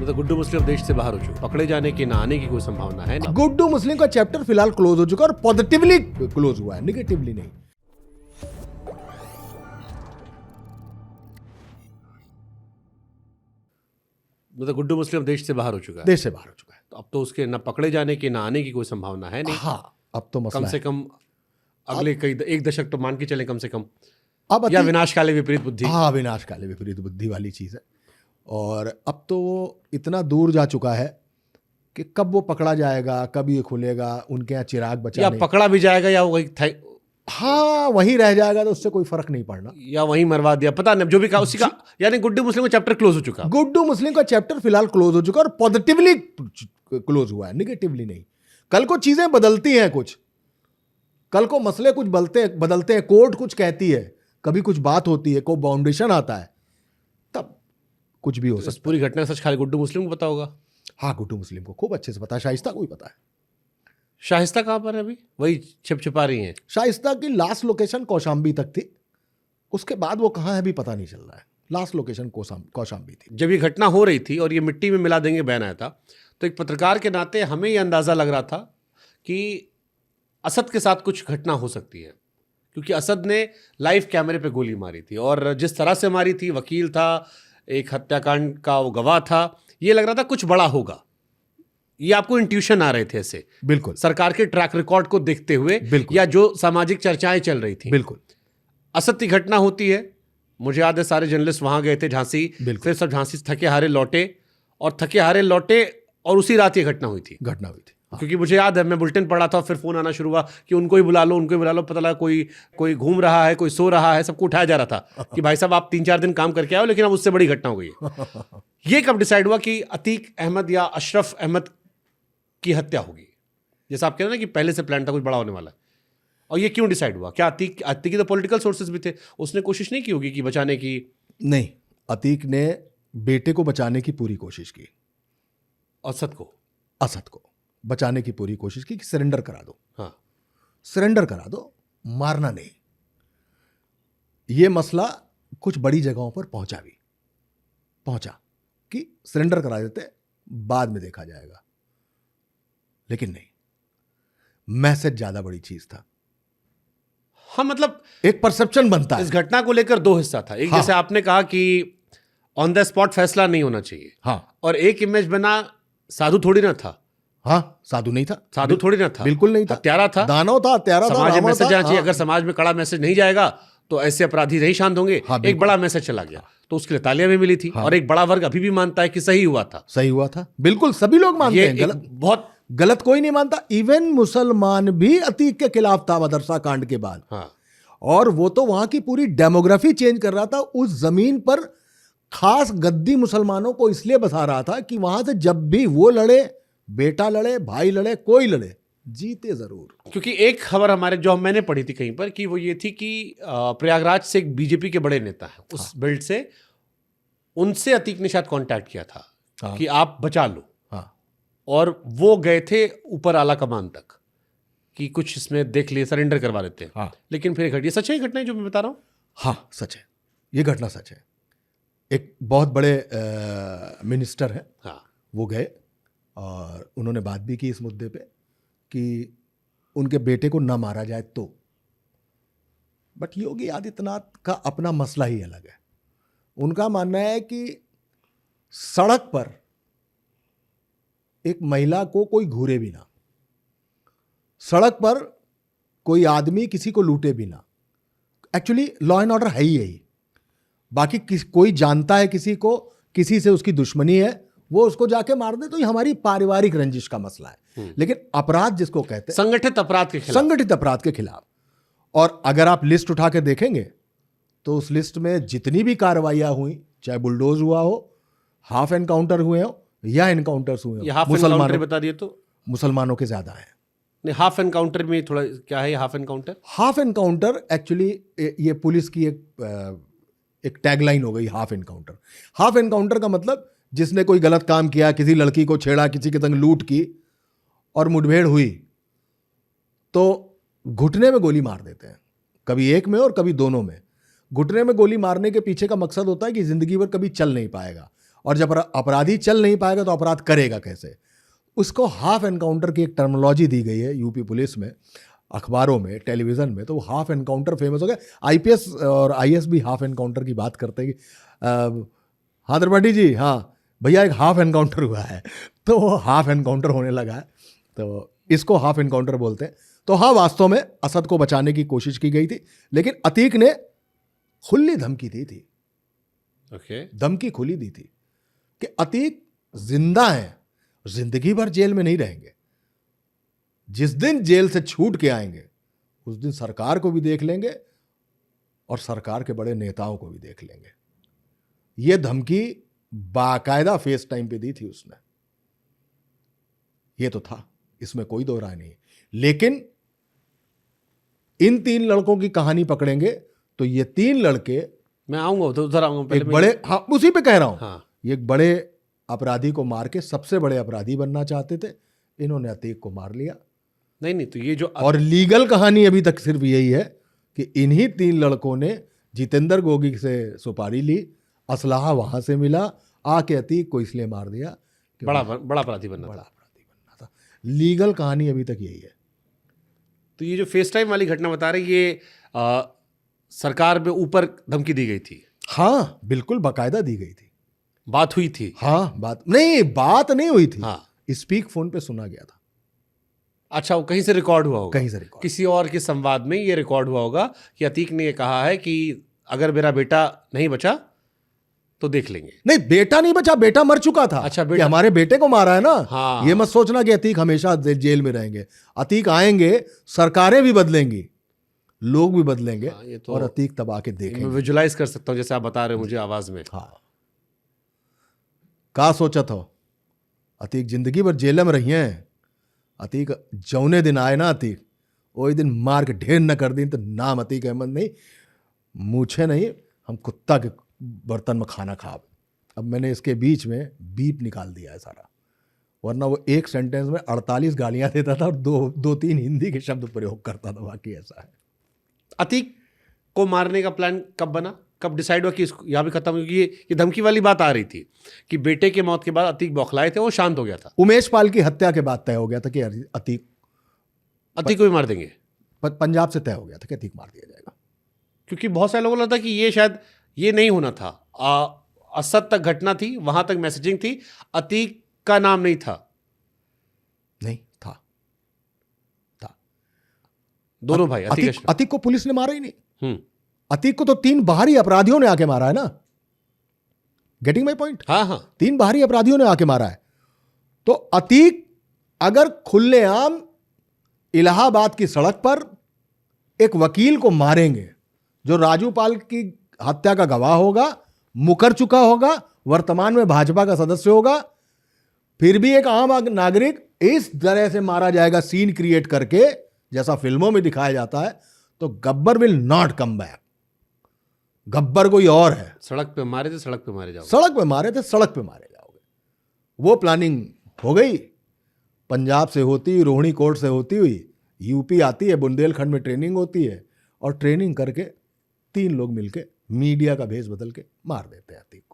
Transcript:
मतलब गुड्डू मुस्लिम देश से बाहर हो चुके, पकड़े जाने के ना आने की कोई संभावना है ना। गुड्डू मुस्लिम का चैप्टर फिलहाल क्लोज हो चुका है और पॉजिटिवली क्लोज हुआ है, निगेटिवली नहीं। मतलब गुड्डू मुस्लिम देश से बाहर हो चुका है, देश से बाहर हो चुका है। तो अब तो उसके ना पकड़े जाने के ना आने की कोई संभावना है नहीं। हाँ, अब तो मसला कम से है। कम अगले एक दशक तो मान के चले कम से कम, अब या विनाशकाले विपरीत बुद्धि। हाँ, विनाशकाले विपरीत बुद्धि वाली चीज है। और अब तो वो इतना दूर जा चुका है कि कब वो पकड़ा जाएगा, कब ये खुलेगा, उनके यहाँ चिराग बचा या नहीं। पकड़ा भी जाएगा या हाँ, वहीं रह जाएगा तो उससे कोई फर्क नहीं पड़ना। या वहीं मरवा दिया, पता नहीं जो भी कहा उसी का। यानी गुड्डू मुस्लिम का चैप्टर क्लोज हो चुका। गुड्डू मुस्लिम का चैप्टर फिलहाल क्लोज हो चुका है और पॉजिटिवली क्लोज हुआ है, निगेटिवली नहीं। कल को चीजें बदलती हैं, कुछ कल को मसले कुछ बदलते हैं, कोर्ट कुछ कहती है, कभी कुछ बात होती है, कोई बाउंडेशन आता है, तब कुछ भी हो इस सकता पूरी घटना का सच खाली गुड्डू मुस्लिम को पता होगा। है। हाँ, गुड्डू मुस्लिम को खूब अच्छे से पता है, शाइस्ता को भी पता है। शाइस्ता कहाँ पर है अभी? वही छिपा रही हैं। शाइस्ता की लास्ट लोकेशन कौशाम्बी तक थी, उसके बाद वो कहाँ है अभी पता नहीं चल रहा है। लास्ट लोकेशन कौशाम्बी थी। जब ये घटना हो रही थी और ये मिट्टी में मिला देंगे बयान आया था, तो एक पत्रकार के नाते हमें ये अंदाज़ा लग रहा था कि असद के साथ कुछ घटना हो सकती है, क्योंकि असद ने लाइव कैमरे पे गोली मारी थी और जिस तरह से मारी थी, वकील था, एक हत्याकांड का वो गवाह था, ये लग रहा था कुछ बड़ा होगा। ये आपको इंट्यूशन आ रहे थे ऐसे, बिल्कुल, सरकार के ट्रैक रिकॉर्ड को देखते हुए, बिल्कुल, या जो सामाजिक चर्चाएं चल रही थी। बिल्कुल। असद की घटना होती है, मुझे याद है सारे जर्नलिस्ट वहां गए थे झांसी, फिर सब झांसी से थके हारे लौटे और उसी रात ये घटना हुई थी। हाँ। क्योंकि मुझे याद है मैं बुलेटिन पढ़ा था, फिर फोन आना शुरू हुआ कि उनको ही बुला लो, पता लगा कोई घूम रहा है, कोई सो रहा है, सबको उठाया जा रहा था कि भाई साहब आप 3-4 दिन काम करके आओ, लेकिन अब उससे बड़ी घटना हो गई है। ये कब डिसाइड हुआ कि अतीक अहमद या अशरफ अहमद की हत्या होगी? जैसा आप कह रहे हैं ना कि पहले से प्लान था, कुछ बड़ा होने वाला है। और ये क्यों डिसाइड हुआ? क्या अतीक की तो पॉलिटिकल सोर्सेज भी थे, उसने कोशिश नहीं की होगी कि बचाने की? नहीं, अतीक ने बेटे को बचाने की पूरी कोशिश की, असद को बचाने की पूरी कोशिश की कि सरेंडर करा दो। हाँ, सरेंडर करा दो, मारना नहीं। ये मसला कुछ बड़ी जगहों पर पहुंचा कि सरेंडर करा देते, बाद में देखा जाएगा, लेकिन नहीं, मैसेज ज्यादा बड़ी चीज था। हाँ, मतलब एक परसेप्शन बनता है। इस घटना को लेकर दो हिस्सा था। एक, हाँ, जैसे आपने कहा कि ऑन द स्पॉट फैसला नहीं होना चाहिए। हाँ, और एक इमेज बना, साधु थोड़ी ना था। हाँ, साधु नहीं था, बिल्कुल नहीं था, हत्यारा था, दानव था, हत्यारा था, समाज में मैसेज जाना चाहिए। हाँ। अगर समाज में कड़ा मैसेज नहीं जाएगा तो ऐसे अपराधी नहीं शांत होंगे। हाँ, एक बड़ा मैसेज चला गया, तो उसके लिए तालियां भी मिली थी। हाँ। और एक बड़ा वर्ग अभी भी मानता है कि सही हुआ था। बिल्कुल, सभी लोग मानते हैं। बहुत गलत कोई नहीं मानता। इवन मुसलमान भी अतीक के खिलाफ था मदरसा कांड के बाद। हाँ। और वो तो वहां की पूरी डेमोग्राफी चेंज कर रहा था। उस जमीन पर खास गद्दी मुसलमानों को इसलिए बसा रहा था कि वहां से जब भी वो लड़े, बेटा लड़े, भाई लड़े, कोई लड़े, जीते जरूर। क्योंकि एक खबर मैंने पढ़ी थी कहीं पर कि वो ये थी कि प्रयागराज से एक बीजेपी के बड़े नेता हैं उस बेल्ट से, उनसे अतीक ने शायद कांटेक्ट किया था कि आप बचा लो। और वो गए थे ऊपर आला कमान तक कि कुछ इसमें देख लिए, सरेंडर करवा देते हैं। लेकिन फिर घटना, सच है घटना है जो मैं बता रहा हूँ? हाँ, सच है, ये घटना सच है। एक बहुत बड़े मिनिस्टर हैं, वो गए और उन्होंने बात भी की इस मुद्दे पे कि उनके बेटे को ना मारा जाए तो। बट योगी आदित्यनाथ का अपना मसला ही अलग है। उनका मानना है कि सड़क पर एक महिला को कोई घूरे भी ना, सड़क पर कोई आदमी किसी को लूटे भी ना। एक्चुअली लॉ एंड ऑर्डर है ही यही। बाकी कोई जानता है किसी को, किसी से उसकी दुश्मनी है, वो उसको जाके मार दे, तो ये हमारी पारिवारिक रंजिश का मसला है। लेकिन अपराध जिसको कहते हैं, संगठित अपराध के खिलाफ। और अगर आप लिस्ट उठा के देखेंगे तो उस लिस्ट में जितनी भी कार्रवाइयां हुई, चाहे बुलडोज हुआ हो, हाफ एनकाउंटर हुए हो या एनकाउंटर्स हुए हो, मुसलमानों बता दिए तो मुसलमानों के ज्यादा है। नहीं, हाफ एनकाउंटर में थोड़ा क्या है? हाफ एनकाउंटर एक्चुअली ये पुलिस की एक टैगलाइन हो गई, हाफ एनकाउंटर। हाफ एनकाउंटर का मतलब जिसने कोई गलत काम किया, किसी लड़की को छेड़ा, किसी के संग लूट की और मुठभेड़ हुई, तो घुटने में गोली मार देते हैं, कभी एक में और कभी दोनों में। घुटने में गोली मारने के पीछे का मकसद होता है कि जिंदगी भर कभी चल नहीं पाएगा और जब अपराधी चल नहीं पाएगा तो अपराध करेगा कैसे। उसको हाफ एनकाउंटर की एक टर्मिनोलॉजी दी गई है यूपी पुलिस में, अखबारों में, टेलीविज़न में, तो वो हाफ एनकाउंटर फेमस हो गया। आईपीएस और आईएएस भी हाफ एनकाउंटर की बात करते हैं कि हाँ त्रिपाठी जी, हाँ भैया एक हाफ एनकाउंटर हुआ है, तो वो हाफ एनकाउंटर होने लगा है, तो इसको हाफ एनकाउंटर बोलते हैं। तो हाँ, वास्तव में असद को बचाने की कोशिश की गई थी, लेकिन अतीक ने खुली धमकी दी थी। धमकी खुली दी थी कि अतीक जिंदा है, जिंदगी भर जेल में नहीं रहेंगे, जिस दिन जेल से छूट के आएंगे उस दिन सरकार को भी देख लेंगे और सरकार के बड़े नेताओं को भी देख लेंगे। यह धमकी बाकायदा फेस टाइम पे दी थी उसने। यह तो था, इसमें कोई दो राय नहीं। लेकिन इन 3 लड़कों की कहानी पकड़ेंगे तो ये 3 लड़के, मैं आऊंगा तो उधर आऊंगा, एक बड़े, हाँ उसी पे कह रहा हूं, हाँ, ये एक बड़े अपराधी को मार के सबसे बड़े अपराधी बनना चाहते थे, इन्होंने अतीक को मार लिया। नहीं तो ये जो और लीगल कहानी अभी तक सिर्फ यही है कि इन्हीं 3 लड़कों ने जितेंद्र गोगी से सुपारी ली, असलाहा वहां से मिला, आके अतीक को इसलिए मार दिया कि बड़ा अपराधी बनना था। लीगल कहानी अभी तक यही है। तो ये जो फेस टाइम वाली घटना बता रहे, ये सरकार में ऊपर धमकी दी गई थी? हाँ बिल्कुल, बाकायदा दी गई थी, बात हुई थी। हाँ बात नहीं हुई थी, हाँ, स्पीक फोन पे सुना गया था। अच्छा, वो कहीं से रिकॉर्ड हुआ होगा, कहीं से रिकॉर्ड, किसी और के संवाद में ये रिकॉर्ड हुआ होगा कि अतीक ने ये कहा है कि अगर मेरा बेटा नहीं बचा तो देख लेंगे। नहीं, बेटा नहीं बचा, बेटा मर चुका था। अच्छा, कि हमारे बेटे को मारा है ना। हाँ, ये मत सोचना कि अतीक हमेशा जेल में रहेंगे। अतीक आएंगे, सरकारें भी बदलेंगी, लोग भी बदलेंगे, हाँ, ये तो और अतीक तब आके देखेंगे। मैं विजुलाइज कर सकता हूँ जैसे आप बता रहे हो मुझे आवाज में। हाँ, का सोचा था अतीक जिंदगी भर जेल में रही हैं। अतीक जौने दिन आए ना, अतीक वही दिन मार के ढेर न कर दी तो नाम अतीक अहमद नहीं, मूछे नहीं, हम कुत्ता के बर्तन में खाना खा। अब मैंने इसके बीच में बीप निकाल दिया है सारा, वरना वो एक सेंटेंस में 48 गालियां देता था और दो तीन हिंदी के शब्द प्रयोग करता था, बाकी ऐसा है। अतीक को मारने का प्लान कब बना, कब डिसाइड हुआ कि इसको यहाँ भी खत्म, क्योंकि ये धमकी वाली बात आ रही थी कि बेटे के मौत के बाद अतीक बौखलाए थे, वो शांत हो गया था। उमेश पाल की हत्या के बाद तय हो गया था कि अतीक को भी मार देंगे। पंजाब से तय हो गया था कि अतीक मार दिया जाएगा, क्योंकि बहुत सारे लोगों को लगता कि ये शायद ये नहीं होना था। असद तक घटना थी, वहां तक मैसेजिंग थी, अतीक का नाम नहीं था। नहीं था, दोनों भाई अतीक को पुलिस ने मारा ही नहीं। अतीक को तो 3 बाहरी अपराधियों ने आके मारा है ना। Getting my point? हाँ, 3 बाहरी अपराधियों ने आके मारा है। तो अतीक अगर खुलेआम इलाहाबाद की सड़क पर एक वकील को मारेंगे जो राजू पाल की हत्या का गवाह होगा, मुकर चुका होगा, वर्तमान में भाजपा का सदस्य होगा, फिर भी एक आम नागरिक इस तरह से मारा जाएगा सीन क्रिएट करके जैसा फिल्मों में दिखाया जाता है, तो Gabbar will not come back. Gabbar कोई और है। सड़क पे मारे थे, सड़क पे मारे जाओगे, सड़क पे मारे थे, सड़क पे मारे जाओगे। वो प्लानिंग हो गई, पंजाब से होती हुई, रोहिणी कोर्ट से होती हुई यूपी आती है, बुंदेलखंड में ट्रेनिंग होती है, और ट्रेनिंग करके 3 लोग मिलके मीडिया का भेष बदल के मार देते हैं अतीक को।